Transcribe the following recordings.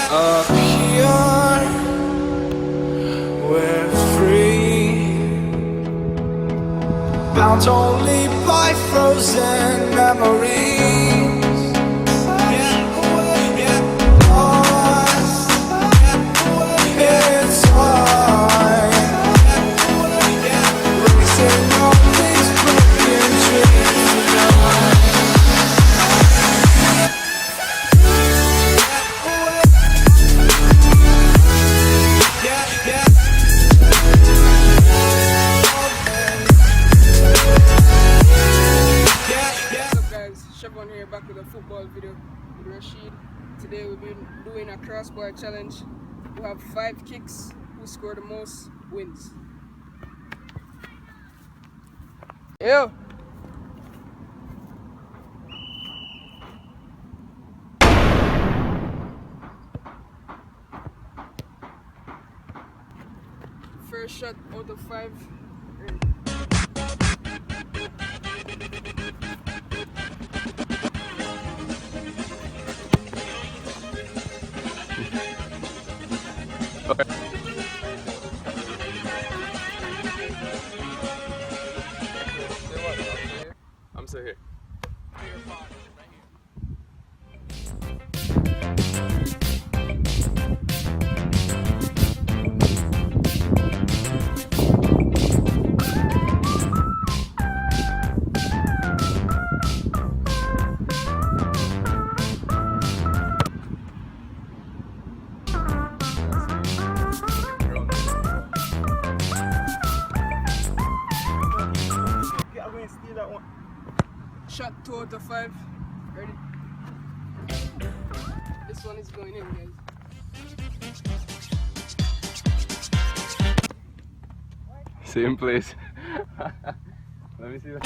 Up here, we're free, bound only by frozen memories. Lost, it's hard, racing on these broken dreams tonight. Chevron here, back with a football video with Rasheed. Today we've been doing a crossbar challenge. We have 5 kicks. Who score the most wins. Yo! First shot out of 5. Okay. I'm still here. Shot 2 out of 5. Ready? This one is going in, guys. Same place. Let me see that.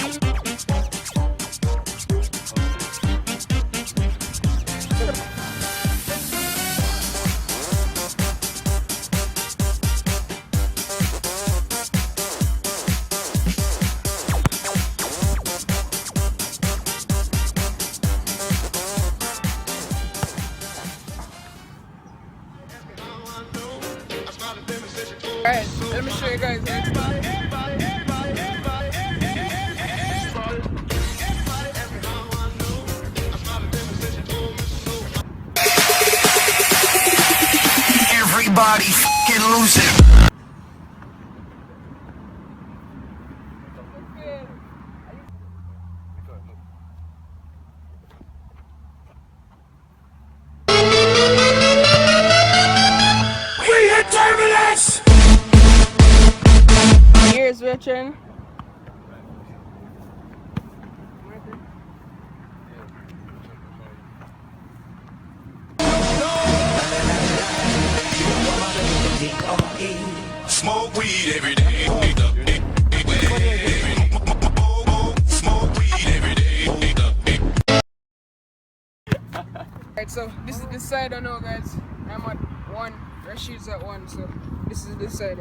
Alright, let me show you guys. Everybody f***ing lose it. We hit terminus! Here's Richard. Smoke weed every day. Smoke weed every day. Alright, so this is the side I know, guys. I'm at 1, Rasheed's at 1, so this is the side.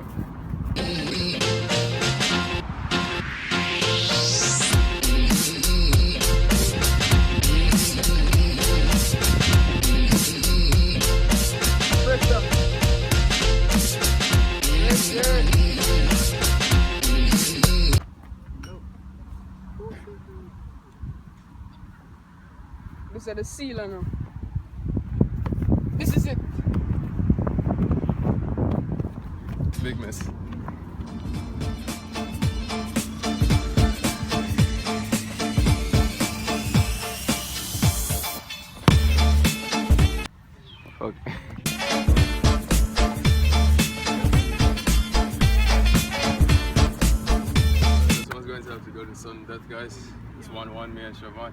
First up. Yes, sir. This is the seal now. This is it. Big miss. Okay. Someone's going to have to go to sudden death, guys. It's 1-1, me and Siobhan.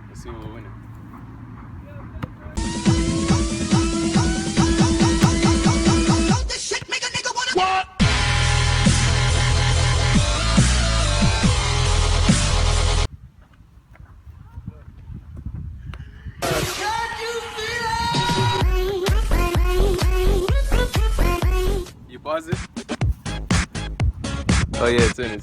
Let's see who will win it. You pause it? Oh yeah, it's in.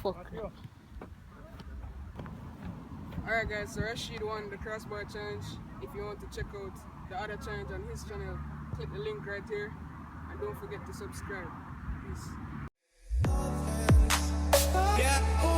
fuck. Alright guys, so Rasheed won the crossbar challenge. If you want to check out the other challenge on his channel, click the link right here. And don't forget to subscribe. Peace. Yeah.